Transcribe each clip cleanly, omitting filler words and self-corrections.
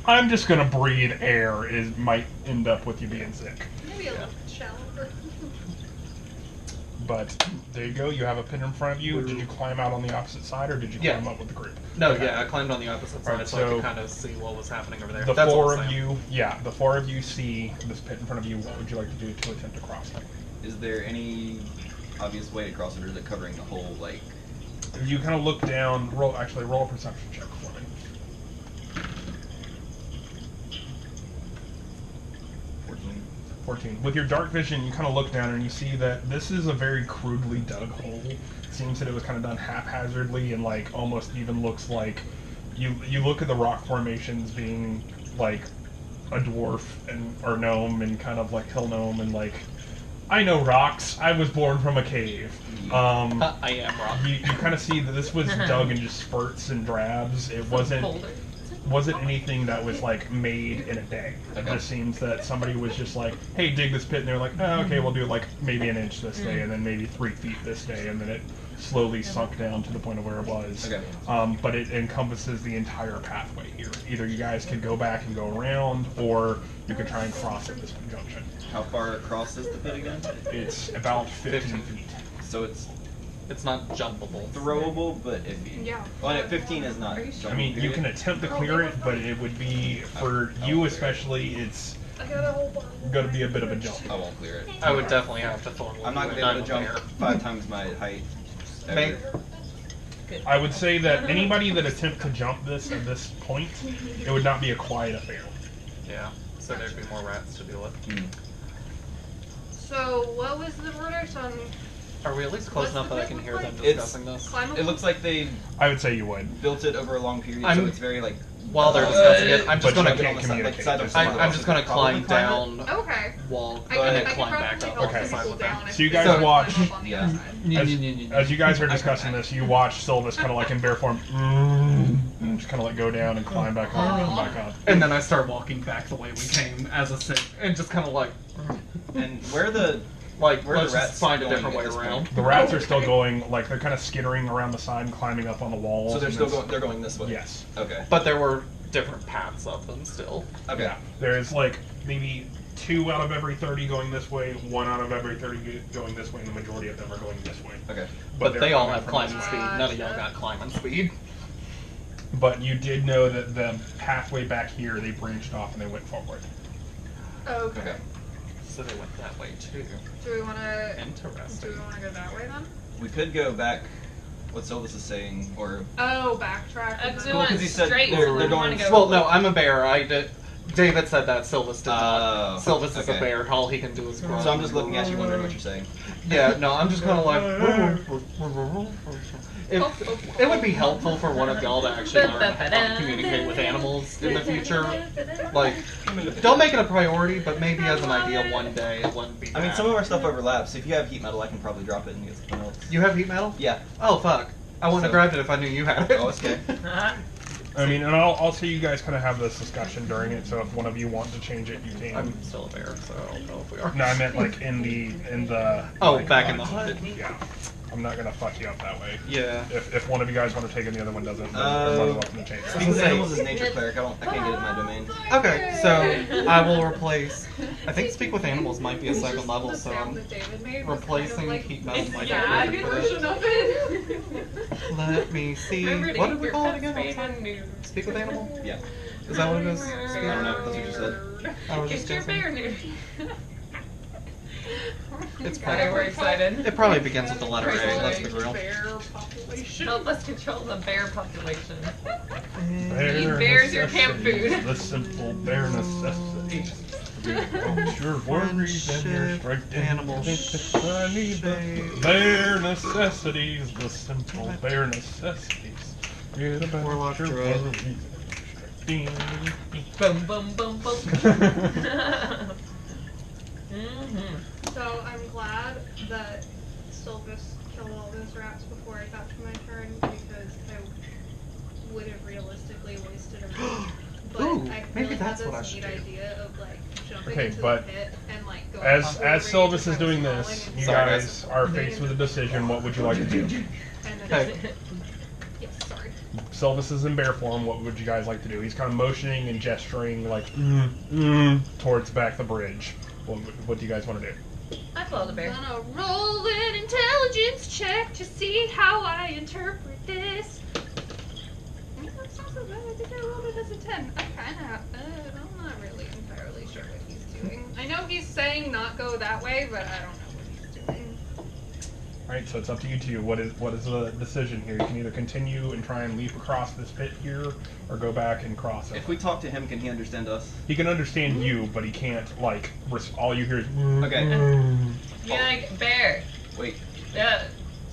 I'm just gonna breathe air might end up with you being sick. Maybe a little shallower. But there you go. You have a pit in front of you. Did you climb out on the opposite side, or did you climb up with the group? No, Okay. yeah, I climbed on the opposite side Right, so I could kind of see what was happening over there. The That's four all of Sam. you, yeah, the four of you see this pit in front of you. What would you like to do to attempt to cross it? Is there any obvious way to cross it, or is it covering the whole, like... You kind of look down. Roll a perception check for me. 14. With your dark vision, you kind of look down and you see that this is a very crudely dug hole. It seems that it was kind of done haphazardly and like almost even looks like you look at the rock formations being like a dwarf or gnome and kind of like hill gnome and like I know rocks. I was born from a cave. I am rock. You kind of see that this was dug in just spurts and drabs. It wasn't anything that was like made in a day. It just seems that somebody was just like, hey, dig this pit, and they're like, oh, okay, we'll do like maybe an inch this day, and then maybe 3 feet this day, and then it slowly sunk down to the point of where it was. Okay. But it encompasses the entire pathway here. Either you guys could go back and go around, or you could try and cross at this junction. How far across is the pit again? It's about 15 feet. So it's not jumpable. Throwable, but iffy. Yeah. Well, at 15 is not jumpable. I mean, you can attempt to clear it, but it would be, for you especially, it's going to be a bit of a jump. I won't clear it. I would definitely have to throw. I'm not going to be able to jump 5 times my height. Ever. I would say that anybody that attempt to jump this at this point, it would not be a quiet affair. Yeah, so there'd be more rats to deal with. So, what was the verdict on... Are we at least close enough that I can hear them It's- discussing this? Climbable? It looks like they I would say you would. built it over a long period, so it's very like... While they're discussing it, I'm just But gonna you can't on the side, like, communicate. side of Just side I'm just gonna climb down Okay. wall I and then can climb back probably up. help Okay. some people down if So you they guys climb watch- up on the Yeah. outside. As you guys are discussing this, you watch Sylvis kind of like in bear form, and just kind of like go down and climb back up and come back up. And then I start walking back the way we came as a sit, and just kind of like, And where the where the let's rats just find a going different at way this point? around. The rats are still going, like they're kind of skittering around the side and climbing up on the walls. So they're and still it's- going. They're going this way. Yes. Okay. But there were different paths of them still. Okay. Yeah. There's like maybe 2 out of every 30 going this way, 1 out of every 30 going this way, and the majority of them are going this way. Okay. But they're they all coming have from climbing this speed. way. None of y'all got climbing speed. But you did know that the pathway back here, they branched off and they went forward. Okay. Okay. So they went that way too. Do we want to... Interesting. Do we want to go that way then? We could go back. What Sylvis is saying, or Oh, backtrack. and Because then- we went he said straight, they're so we going- want to go. Well, no, I'm a bear. David said that. Sylvis did not. Oh, Sylvis is okay. a bear. All he can do is grunt. So I'm just looking at you, wondering what you're saying. Yeah, no, I'm just kind of like. It would be helpful for one of y'all to actually learn how to communicate with animals in the future. Like, don't make it a priority, but maybe as an idea one day it wouldn't be I mean, bad. some of our stuff overlaps. If you have heat metal, I can probably drop it and get something else. You have heat metal? Yeah. Oh, fuck. I wouldn't have So- grabbed it if I knew you had it. Oh, it's okay. I mean, and I'll see you guys kind of have this discussion during it, so if one of you want to change it, you can. I'm still a bear, so I don't know if we are. No, I meant like in the. Oh, like, back in the hut. Yeah. I'm not gonna fuck you up that way. Yeah. If one of you guys want to take it and the other one doesn't, then you're more than welcome to change it. Speaking of animals as nature cleric, I can't get it in my domain. Okay, so I will replace. I think Speak with Animals might be a It's second just level, the so sound I'm that David made was replacing kind of like, heat metal might yeah, not good work for version that. of it. Let me see. Remember to What keep did we your call it pets again? spayed and neutered. Speak with Animal? Yeah. Is that what it is? I don't know. That's what you said. I was Get just your guessing. bear neutered. It's Okay, probably we're excited. It probably begins with the letter A. Let's be real. Bear population. Help us control the bear population. Bear Eat bears your camp food. necessities, the simple bare necessities. Without your worries and your strength in Animals. I need the bare necessities, the simple bare necessities. Forget about Warlock your druid. worries. Boom, boom, boom, boom. So I'm glad that Sylvis killed all those rats before I got to my turn because I would have realistically wasted a minute. But Ooh, I maybe really that's had what I this should neat do. idea of like jumping Okay, into but the pit and like going As full as range Sylvis if is I was doing falling this, and you Sorry, guys are faced with a decision. What would you like to do? And then Okay. yes, sorry. Sylvis is in bear form. What would you guys like to do? He's kind of motioning and gesturing like towards back the bridge. What do you guys want to do? I follow the bear. I'm gonna roll an intelligence check to see how I interpret this. That's not so bad. I think I rolled it as a 10. I'm not really entirely sure what he's doing. I know he's saying not go that way, but I don't know what he's doing. Alright, so it's up to you two. What is the decision here? You can either continue and try and leap across this pit here, or go back and cross it. If we talk to him, can he understand us? He can understand you, but he can't, like, all you hear is... Okay. You're like, bear. Wait.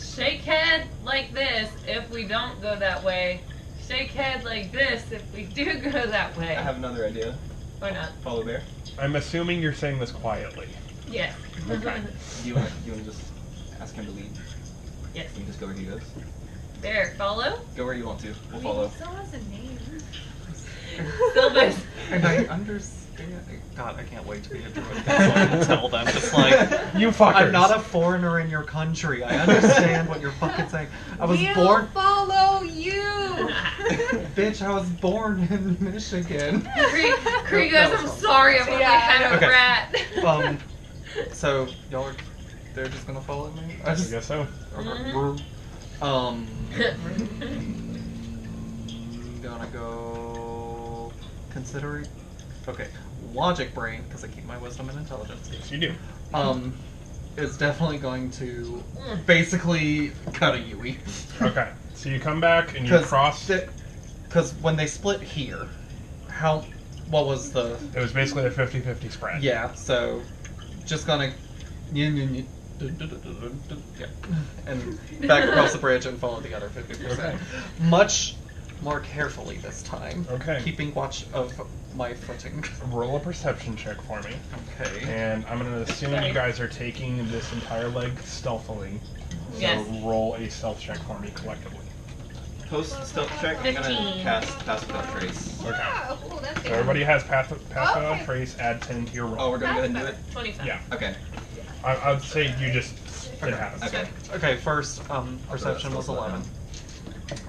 Shake head like this if we don't go that way. Shake head like this if we do go that way. I have another idea. Or not. Follow bear. I'm assuming you're saying this quietly. Yes. Okay. Do you want to just ask him to lead? Yes. Can you just go where he goes? Bear, follow? Go where you want to. We'll follow. He still has a name. Sylvis. And I understand. God, I can't wait to be a druid. So I can tell them. Just like, You fuckers. I'm not a foreigner in your country. I understand what you're fucking saying. I was We'll born. follow you. Bitch, I was born in Michigan. Kree goes, I'm sorry, I've only had a Okay. rat. So y'all are, they're just gonna follow me? I guess so. Gonna go considering. Okay, logic brain, because I keep my wisdom and intelligence. Yes, you do. Is definitely going to basically cut a Yui. Okay, so you come back and you cross... Because when they split here, what was the... It was basically a 50-50 spread. Yeah, so just gonna... Yeah. And back across the bridge and follow the other 50%. Okay. Much more carefully this time. Okay. Keeping watch of my footing. Roll a perception check for me. Okay. And I'm going to assume you guys are taking this entire leg stealthily. So Yes. roll a stealth check for me collectively. Post stealth check. I'm gonna 15. cast Pass Without Trace. Okay. Yeah, oh, that's So everybody has pass without Okay. trace, add 10 to your roll. Oh, we're gonna go ahead and do it. 25. Yeah. Okay. I'd say you just... It happens. Okay. Okay, first, perception was still 11.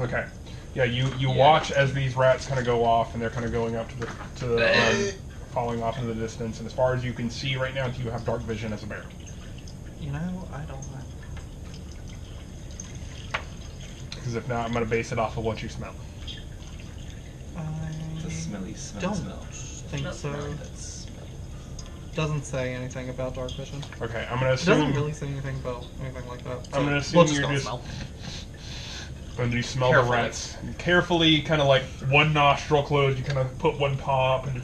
Okay. Yeah, you Yeah. watch as these rats kind of go off, and they're kind of going up to the falling off into the distance. And as far as you can see right now, do you have dark vision as a bear? You know, I don't know. Because if not, I'm going to base it off of what you smell. It's a smelly smell. Don't smell. think so. That's smelly. Doesn't say anything about dark vision. Okay, I'm going to It doesn't assume... really say anything about anything like that. I'm going to assume we'll just you're go just... smell. And you smell Carefully. the rats. And carefully, kind of like one nostril closed, you kind of put one paw up, and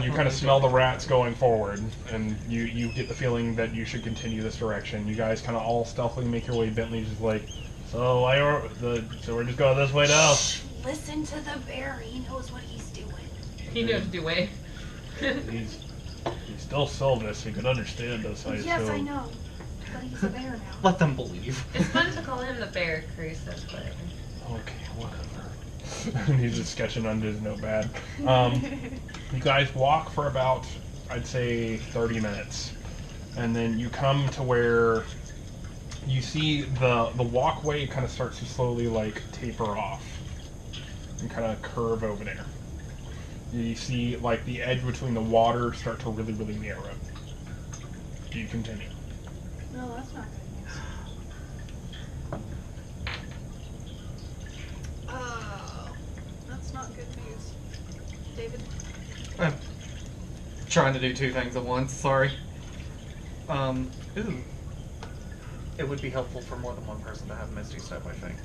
you kind of smell the rats going forward. And you get the feeling that you should continue this direction. You guys kind of all stealthily make your way. Bentley's just like, so we're just going this way now. Listen to the bear. He knows what he's doing. He knows the way. He's still Sylvis. He can understand us, I assume. Yes, I know. But he's a bear now. Let them believe. It's fun to call him the bear, Kree says, whatever. Okay, whatever. And he's just sketching under his notepad. You guys walk for about, I'd say, 30 minutes. And then you come to where you see the walkway kind of starts to slowly, like, taper off. And kind of curve over there. You see, like, the edge between the water start to really, really narrow. Do you continue? No, that's not good news. Oh, that's not good news. David? I'm trying to do two things at once, sorry. Ooh. It would be helpful for more than one person to have Misty Step, I think.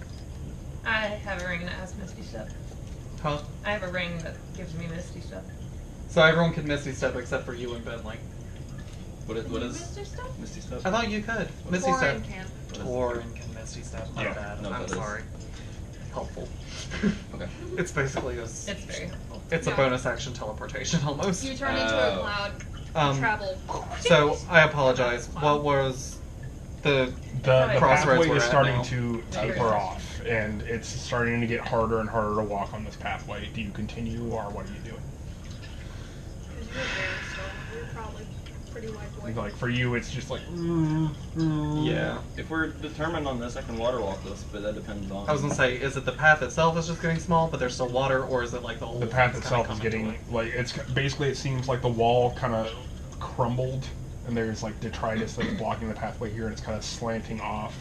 I have a ring that has Misty Step. Huh? I have a ring that gives me Misty Step. So everyone can Misty Step except for you and Bentley. What is Mr. Stuff? Misty Step? I thought you could. Misty Warren Step. can. Torin can Misty Step. My Yeah. bad. No, I'm that is- sorry. Helpful. Okay. It's basically It's very helpful. it's a Yeah. bonus action teleportation almost. You turn into a Oh. cloud. Travel. So I apologize. What was the The Crossroads pathway we're is at starting now. to taper off, and it's starting to get harder and harder to walk on this pathway. Do you continue, or what are you doing? Because you're a bear, so you're probably pretty wide void. Like for you, it's just like. Yeah. If we're determined on this, I can water walk this, but that depends on. I was gonna say, is it the path itself is just getting small, but there's still water, or is it like the whole? The path thing's itself kinda is coming getting to like it's basically, it seems like the wall kind of crumbled, and there's like detritus that's blocking the pathway here, and it's kind of slanting off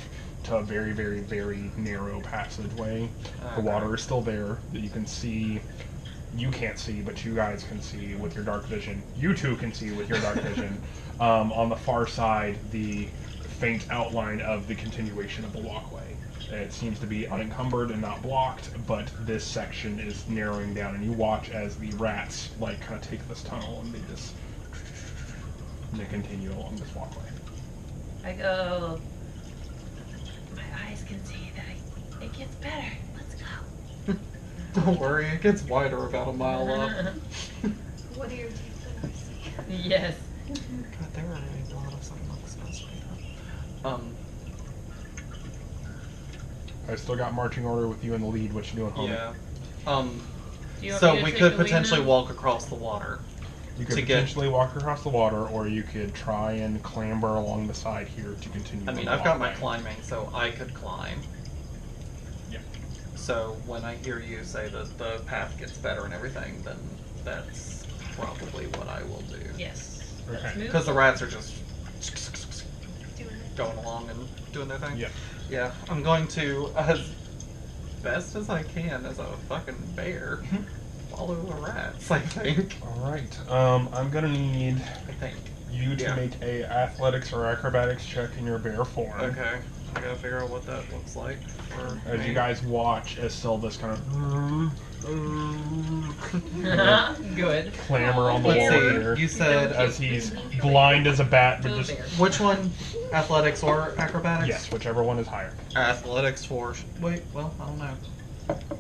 to a very, very, very narrow passageway. The water is still there that you can see. You can't see, but you guys can see with your dark vision. You two can see with your dark vision. On the far side, the faint outline of the continuation of the walkway. It seems to be unencumbered and not blocked, but this section is narrowing down, and you watch as the rats like kind of take this tunnel and they continue along this walkway. I go. My eyes can see that it gets better. Let's go. Don't worry, it gets wider about a mile up. What are your teeth gonna see? Yes. God, there are a lot of something that's supposed to be done. I still got marching order with you in the lead. What you doing, homie? Yeah. Do you want So me to we take could the lead potentially now? walk across the water. You could to get- potentially walk across the water, or you could try and clamber along the side here to continue. I on mean, the I've got my walkway. climbing, so I could climb. Yeah. So when I hear you say that the path gets better and everything, then that's probably what I will do. Yes. Okay. Let's move. Because the rats are just Doing it. going along and doing their thing. Yeah. Yeah, I'm going to, as best as I can, as a fucking bear, follow the rats, I think. All right. I'm gonna need I think. you to Yeah. make a athletics or acrobatics check in your bear form. Okay. I gotta figure out what that looks like. For As me. you guys watch as Sylvis kind of Good. clamber on the Let's wall see. here You said as he's blind as a bat, but Little just bear. which one? Athletics or acrobatics? yes, whichever one is higher. Athletics for. Wait, well, I don't know.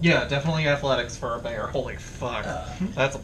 Yeah, definitely athletics for a bear. Holy fuck. That's a